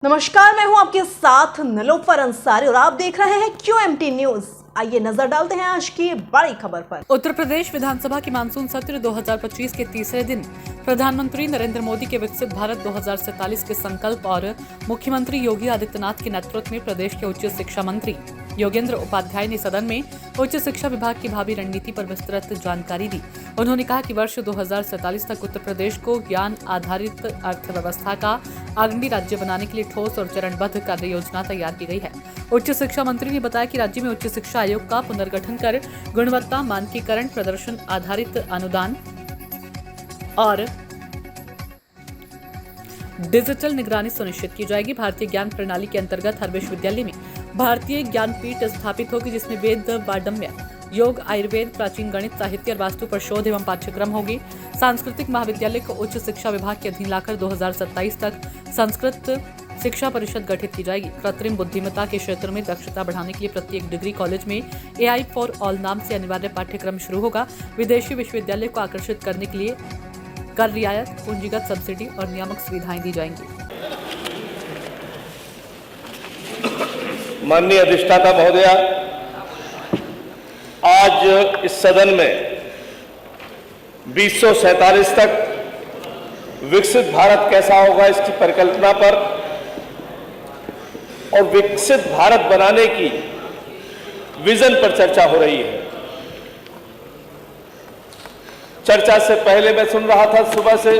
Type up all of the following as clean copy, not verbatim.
नमस्कार, मैं हूं आपके साथ निलोफर अंसारी और आप देख रहे हैं QMT न्यूज। आइए नजर डालते हैं आज की बड़ी खबर पर। उत्तर प्रदेश विधानसभा के मानसून सत्र 2025 के तीसरे दिन प्रधानमंत्री नरेंद्र मोदी के विकसित भारत 2047 के संकल्प और मुख्यमंत्री योगी आदित्यनाथ के नेतृत्व में प्रदेश के उच्च शिक्षा मंत्री योगेंद्र उपाध्याय ने सदन में उच्च शिक्षा विभाग की भावी रणनीति पर विस्तृत जानकारी दी। उन्होंने कहा कि वर्ष 2047 तक उत्तर प्रदेश को ज्ञान आधारित अर्थव्यवस्था का अग्रणी राज्य बनाने के लिए ठोस और चरणबद्ध कार्य योजना तैयार की गई है। उच्च शिक्षा मंत्री ने बताया कि राज्य में उच्च शिक्षा आयोग का पुनर्गठन कर गुणवत्ता मानकीकरण, प्रदर्शन आधारित अनुदान और डिजिटल निगरानी सुनिश्चित की जाएगी। भारतीय ज्ञान प्रणाली के अंतर्गत हर विश्वविद्यालय में भारतीय ज्ञानपीठ स्थापित होगी, जिसमें वेद, वाडम्य, योग, आयुर्वेद, प्राचीन गणित, साहित्य और वास्तु पर शोध एवं पाठ्यक्रम होगी। सांस्कृतिक महाविद्यालय को उच्च शिक्षा विभाग के अधीन लाकर 2027 तक संस्कृत शिक्षा परिषद गठित की जाएगी। कृत्रिम बुद्धिमत्ता के क्षेत्र में दक्षता बढ़ाने के लिए प्रत्येक डिग्री कॉलेज में AI फॉर ऑल नाम से अनिवार्य पाठ्यक्रम शुरू होगा। विदेशी विश्वविद्यालय को आकर्षित करने के लिए कर रियायत, पूंजीगत सब्सिडी और नियामक सुविधाएं दी जाएंगी। माननीय अधिष्ठाता महोदया, आज इस सदन में 2047 तक विकसित भारत कैसा होगा इसकी परिकल्पना पर और विकसित भारत बनाने की विजन पर चर्चा हो रही है। चर्चा से पहले मैं सुन रहा था, सुबह से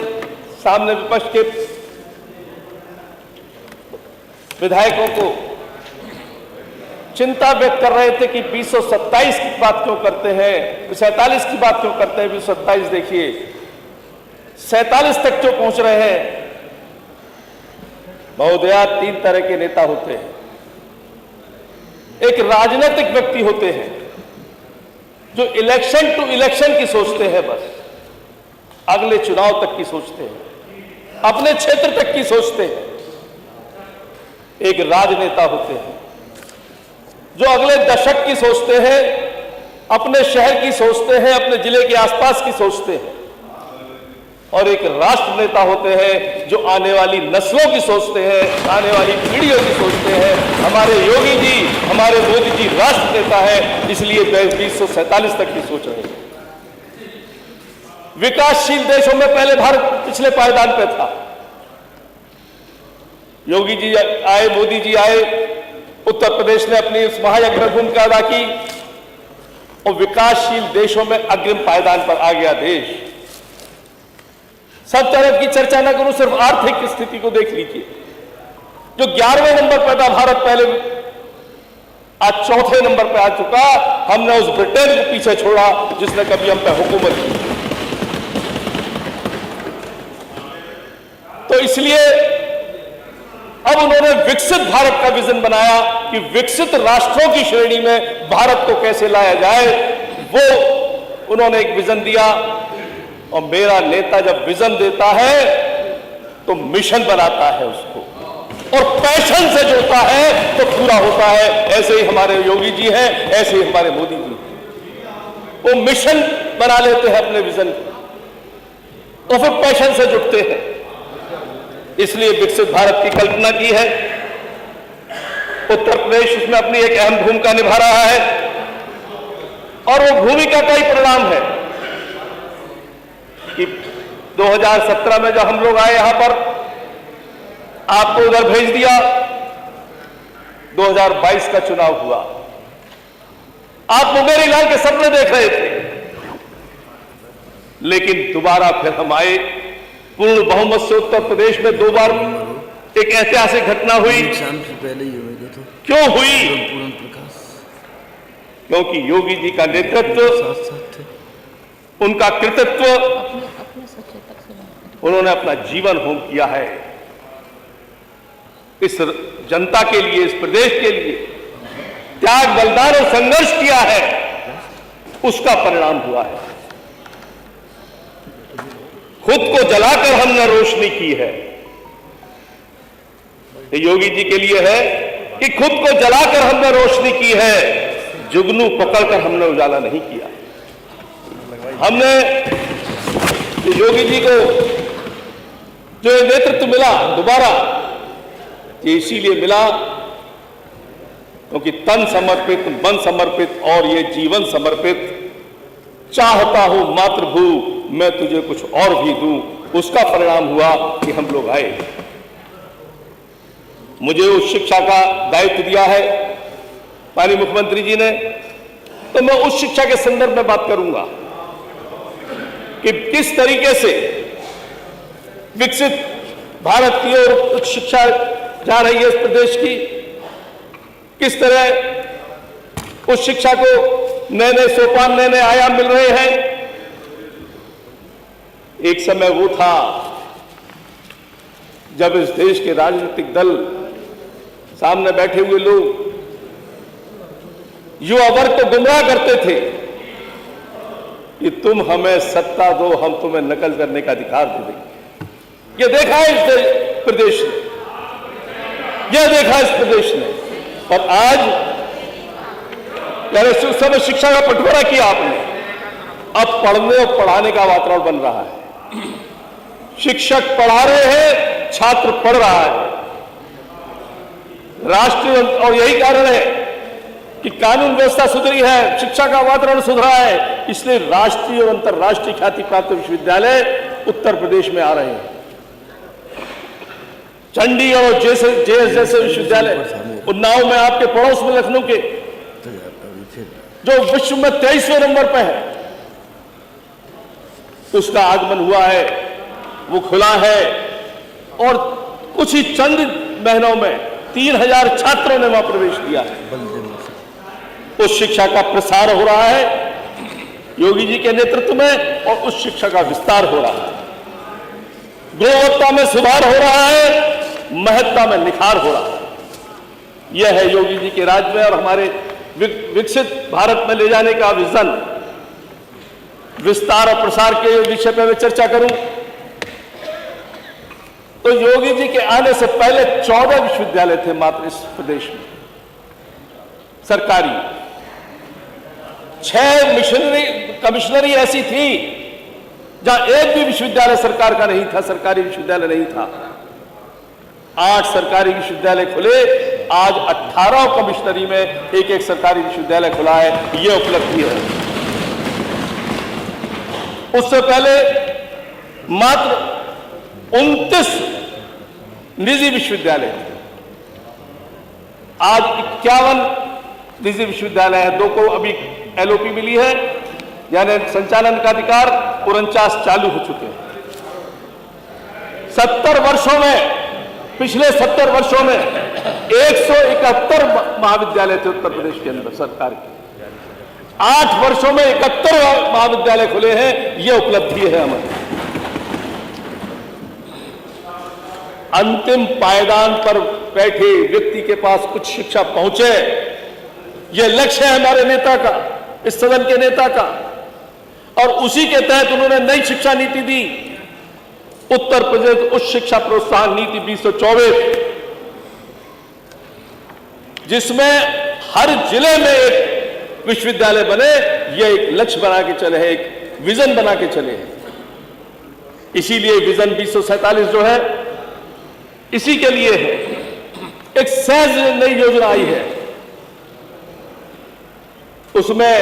सामने विपक्ष के विधायकों को चिंता व्यक्त कर रहे थे कि 2027 की बात क्यों करते हैं, 47 की बात क्यों करते हैं। 2027 देखिए, 47 तक क्यों पहुंच रहे हैं। महोदया, 3 तरह के नेता होते हैं। एक राजनीतिक व्यक्ति होते हैं जो इलेक्शन टू इलेक्शन की सोचते हैं, बस अगले चुनाव तक की सोचते हैं, अपने क्षेत्र तक की सोचते हैं। एक राजनेता होते हैं जो अगले दशक की सोचते हैं, अपने शहर की सोचते हैं, अपने जिले के आसपास की सोचते हैं। और एक राष्ट्र नेता होते हैं जो आने वाली नस्लों की सोचते हैं, आने वाली पीढ़ियों की सोचते हैं। हमारे योगी जी, हमारे मोदी जी राष्ट्र नेता है, इसलिए 2047 तक की सोच रहे हैं। विकासशील देशों में पहले भारत पिछले पायदान पे था। योगी जी आए, मोदी जी आए, उत्तर प्रदेश ने अपनी उस महायज्ञ भूमिका अदा की और विकासशील देशों में अग्रिम पायदान पर आ गया देश। सब तरफ की चर्चा न करूं, सिर्फ आर्थिक स्थिति को देख लीजिए। जो 11वें नंबर पर था भारत, पहले आज 4थे नंबर पर आ चुका। हमने उस ब्रिटेन को पीछे छोड़ा जिसने कभी हम पे हुकूमत की। तो इसलिए अब उन्होंने विकसित भारत का विजन बनाया कि विकसित राष्ट्रों की श्रेणी में भारत को कैसे लाया जाए, वो उन्होंने एक विजन दिया। और मेरा नेता जब विजन देता है तो मिशन बनाता है उसको, और पैशन से जोड़ता है तो पूरा होता है। ऐसे ही हमारे योगी जी हैं, ऐसे ही हमारे मोदी जी हैं। वो मिशन बना लेते हैं अपने विजन को और फिर पैशन से जुटते हैं। इसलिए विकसित भारत की कल्पना की है। उत्तर प्रदेश उसमें अपनी एक अहम भूमिका निभा रहा है और वो भूमिका का ही परिणाम है कि 2017 में जब हम लोग आए यहां पर, आपको उधर भेज दिया। 2022 का चुनाव हुआ, आप मुंगेरी लाल के सपने देख रहे थे, लेकिन दोबारा फिर हम आए। पूर्ण बहुमत से उत्तर प्रदेश में 2 बार एक ऐतिहासिक घटना हुई। पहले ही तो क्यों हुई? पूर्ण प्रकाश, क्योंकि योगी जी का नेतृत्व, उनका कृतित्व, उन्होंने अपना जीवन होम किया है इस जनता के लिए, इस प्रदेश के लिए त्याग, बलिदान और संघर्ष किया है, उसका परिणाम हुआ है। खुद को जलाकर हमने रोशनी की है। ये योगी जी के लिए है कि खुद को जलाकर हमने रोशनी की है, जुगनू पकड़कर हमने उजाला नहीं किया। हमने योगी जी को जो नेतृत्व मिला दोबारा, ये इसीलिए मिला क्योंकि तन समर्पित, मन समर्पित और ये जीवन समर्पित, चाहता हूं मातृभू मैं तुझे कुछ और भी दूं, उसका परिणाम हुआ कि हम लोग आए। मुझे उस शिक्षा का दायित्व दिया है माननीय मुख्यमंत्री जी ने, तो मैं उस शिक्षा के संदर्भ में बात करूंगा कि किस तरीके से विकसित भारत की ओर उच्च शिक्षा जा रही है इस प्रदेश की, किस तरह उस शिक्षा को नए नए सोपान, नए नए आयाम मिल रहे हैं। एक समय वो था जब इस देश के राजनीतिक दल, सामने बैठे हुए लोग युवा वर्ग को गुमराह करते थे कि तुम हमें सत्ता दो, हम तुम्हें नकल करने का अधिकार दे देंगे। ये देखा है इस प्रदेश ने, यह देखा इस प्रदेश ने। और आज यानी उस समय शिक्षा का बंटवारा किया आपने, अब पढ़ने और पढ़ाने का वातावरण बन रहा है। शिक्षक पढ़ा रहे हैं, छात्र पढ़ रहा है। राष्ट्रीय, और यही कारण है कि कानून व्यवस्था सुधरी है, शिक्षा का वातावरण सुधरा है, इसलिए राष्ट्रीय और अंतर्राष्ट्रीय ख्याति प्राप्त विश्वविद्यालय उत्तर प्रदेश में आ रहे हैं। चंडीगढ़ और जेएस जैसे विश्वविद्यालय, उन्नाव में आपके पड़ोस में लखनऊ के, जो विश्व में 23वें नंबर पर है, उसका आगमन हुआ है, वो खुला है और कुछ ही चंद महीनों में 3000 छात्रों ने वहां प्रवेश किया है। उस शिक्षा का प्रसार हो रहा है योगी जी के नेतृत्व में और उस शिक्षा का विस्तार हो रहा है। गुणवत्ता में सुधार हो रहा है, महत्ता में निखार हो रहा है। यह है योगी जी के राज में और हमारे विकसित भारत में ले जाने का विजन। विस्तार और प्रसार के विषय पर मैं चर्चा करूं तो योगी जी के आने से पहले 14 विश्वविद्यालय थे मात्र इस प्रदेश में सरकारी। 6 मिशनरी कमिश्नरी ऐसी थी जहां एक भी विश्वविद्यालय सरकार का नहीं था, सरकारी विश्वविद्यालय नहीं था। 8 सरकारी विश्वविद्यालय खुले, आज 18 कमिश्नरी में एक एक सरकारी विश्वविद्यालय खुला है। यह उपलब्धि है। उससे पहले मात्र 29 निजी विश्वविद्यालय थे, आज 51 निजी विश्वविद्यालय है। 2 को अभी एलओपी मिली है, यानी संचालन का अधिकार, 49 चालू हो चुके हैं। 70 वर्षों में, पिछले 70 वर्षों में 171 महाविद्यालय थे उत्तर प्रदेश के अंदर सरकार के। 8 वर्षों में 71 महाविद्यालय खुले हैं। यह उपलब्धि है हमारी। अंतिम पायदान पर बैठे व्यक्ति के पास कुछ शिक्षा पहुंचे, यह लक्ष्य है हमारे नेता का, इस सदन के नेता का। और उसी के तहत उन्होंने नई शिक्षा नीति दी, उत्तर प्रदेश उच्च शिक्षा प्रोत्साहन नीति 2024, जिसमें हर जिले में एक विश्वविद्यालय बने। यह एक लक्ष्य बना के चले हैं, एक विजन बना के चले हैं। इसीलिए विजन 2047 जो है इसी के लिए है। एक सहज नई योजना आई है, उसमें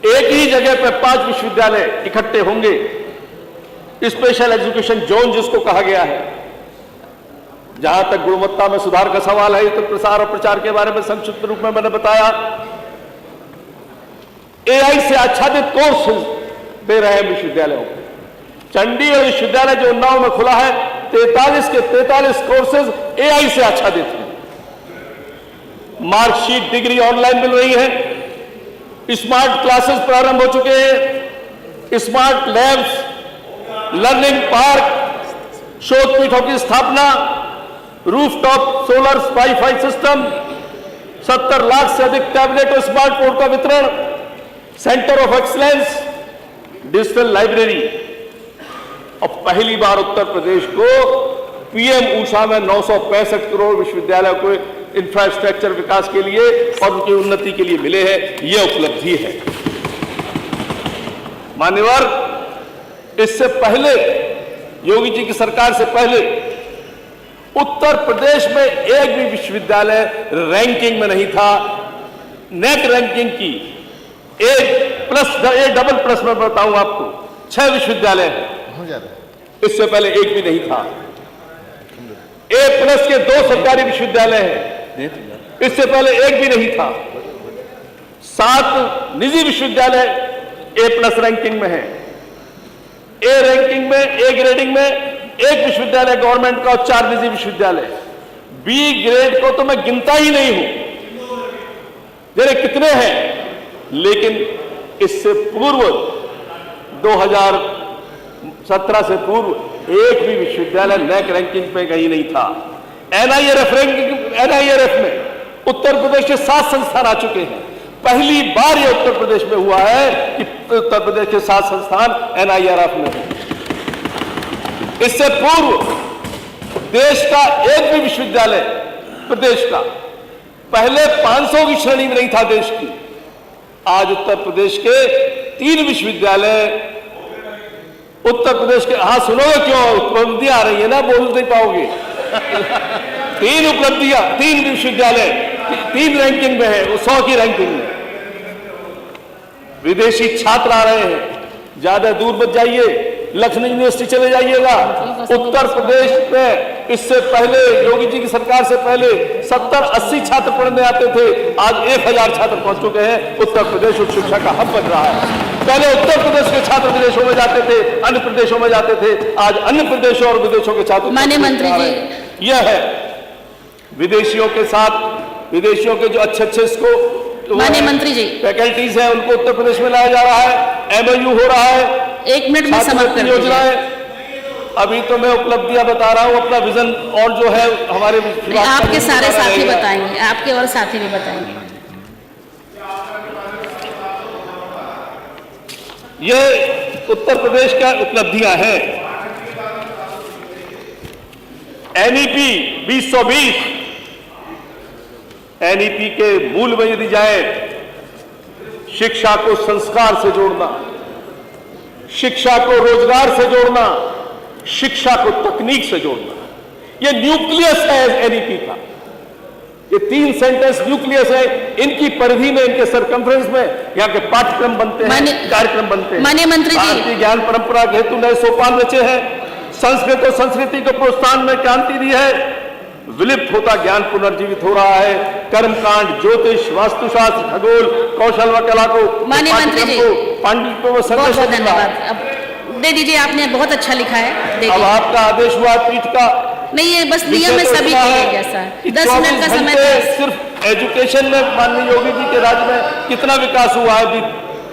एक ही जगह पर 5 विश्वविद्यालय इकट्ठे होंगे। स्पेशल एजुकेशन जोन जिसको कहा गया है। जहां तक गुणवत्ता में सुधार का सवाल है, तो प्रसार और प्रचार के बारे में संक्षिप्त रूप में मैंने बताया। एआई से आच्छादित कोर्स दे रहे हैं विश्वविद्यालयों को। चंडीगढ़ विश्वविद्यालय जो उन्नाव में खुला है, 43 के 43 कोर्सेज एआई से आच्छादित हैं। मार्कशीट डिग्री ऑनलाइन मिल रही है। स्मार्ट क्लासेस प्रारंभ हो चुके हैं। स्मार्ट लैब्स, लर्निंग पार्क, शोध पीठों की स्थापना, rooftop solar wifi system, 70 lakh से अधिक टैबलेट और स्मार्टफोन का वितरण, centre of excellence, digital library. और पहली बार उत्तर प्रदेश को पीएम ऊषा में 965 करोड़ विश्वविद्यालय को इंफ्रास्ट्रक्चर विकास के लिए और उनकी उन्नति के लिए मिले हैं। यह उपलब्धि है। मान्यवर, इससे पहले योगी जी की सरकार से पहले उत्तर प्रदेश में एक भी विश्वविद्यालय रैंकिंग में नहीं था। नेट रैंकिंग की ए डबल प्लस में बताऊं आपको 6 विश्वविद्यालय हैं, इससे पहले एक भी नहीं था। ए प्लस के 2 सरकारी विश्वविद्यालय हैं, इससे पहले एक भी नहीं था। 7 निजी विश्वविद्यालय ए प्लस रैंकिंग में है। ए रैंकिंग में, ए ग्रेडिंग में एक विश्वविद्यालय गवर्नमेंट का और 4 निजी विश्वविद्यालय। बी ग्रेड को तो मैं गिनता ही नहीं हूं, जरा कितने हैं। लेकिन इससे पूर्व 2017 से पूर्व एक भी विश्वविद्यालय नैक रैंकिंग पे कहीं नहीं था। एनआईआरएफ रैंकिंग, एनआईआरएफ में उत्तर प्रदेश के 7 संस्थान आ चुके हैं। पहली बार यह उत्तर प्रदेश में हुआ है कि उत्तर प्रदेश के 7 संस्थान एनआईआरएफ में हैं। इससे पूर्व देश का एक भी विश्वविद्यालय प्रदेश का पहले 500 की श्रेणी में नहीं था देश की। आज उत्तर प्रदेश के 3 विश्वविद्यालय उत्तर प्रदेश के, हाँ सुनोगे क्यों, उपलब्धियां आ रही है ना, बोल नहीं पाओगे। 3 उपलब्धियां, 3 विश्वविद्यालय 3 रैंकिंग में है, 100 की रैंकिंग में। विदेशी छात्र आ रहे हैं, ज्यादा दूर मत जाइए, लखनऊ यूनिवर्सिटी चले जाइएगा। उत्तर प्रदेश में इससे पहले योगी जी की सरकार से पहले 70-80 छात्र पढ़ने आते थे, आज 1000 छात्र पहुंच चुके हैं। उत्तर प्रदेश उच्च शिक्षा का हब बन रहा है। पहले उत्तर प्रदेश के छात्र विदेशों में जाते थे, अन्य प्रदेशों में जाते थे, आज अन्य प्रदेशों और विदेशों के छात्र। माननीय मंत्री जी, यह है विदेशियों के साथ, विदेशियों के जो अच्छे इसको माननीय मंत्री जी फैकल्टीज है उनको उत्तर प्रदेश में लाया जा रहा है। एमओयू हो रहा है, 1 मिनट में समाप्त कर योजना दीजिए। है। अभी तो मैं उपलब्धियां बता रहा हूं, अपना विजन और जो है हमारे आपके सारे साथी बताएंगे, आपके और साथी भी बताएंगे। ये उत्तर प्रदेश का उपलब्धियां हैं। एनईपी 2020, एनईपी के मूल में यदि जाए, शिक्षा को संस्कार से जोड़ना, शिक्षा को रोजगार से जोड़ना, शिक्षा को तकनीक से जोड़ना, ये न्यूक्लियस है एनईपी का। ये 3 सेंटेंस न्यूक्लियस है। इनकी परिधि में, इनके सरकमफ्रेंस में यहाँ के पाठ्यक्रम बनते हैं, कार्यक्रम बनते हैं। माननीय मंत्री जी, भारतीय ज्ञान परंपरा के हेतु नए सोपान रचे हैं। संस्कृत और संस्कृति को प्रोत्साहन में क्रांति दी है। विलुप्त होता ज्ञान पुनर्जीवित हो रहा है। कर्मकांड, ज्योतिष, वास्तुशास्त्र, खगोल, कौशल व कला को, माननीय मंत्री जी, पांडित्य में बहुत बहुत धन्यवाद। अब दे दीजिए, आपने बहुत अच्छा लिखा है, दे अब दीजिए। आपका आदेश हुआ पीठ का, नहीं ये बस नियम है सभी के जैसा। 10 मिनट का समय था। सिर्फ एजुकेशन में माननीय योगी जी के राज्य में कितना विकास हुआ है, अभी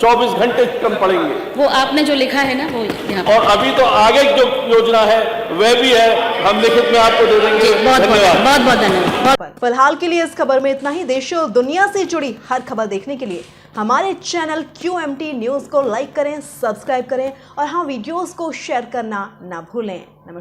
24 घंटे कम पड़ेंगे। वो आपने जो लिखा है ना, वो यहाँ और अभी तो आगे जो योजना है वह भी है, हम लिखित में आपको दे देंगे। बहुत बहुत धन्यवाद। फिलहाल के लिए इस खबर में इतना ही। देश और दुनिया से जुड़ी हर खबर देखने के लिए हमारे चैनल QMT न्यूज़ को लाइक करें, सब्सक्राइब करें और हाँ, वीडियोस को शेयर करना ना भूलें। नमस्कार।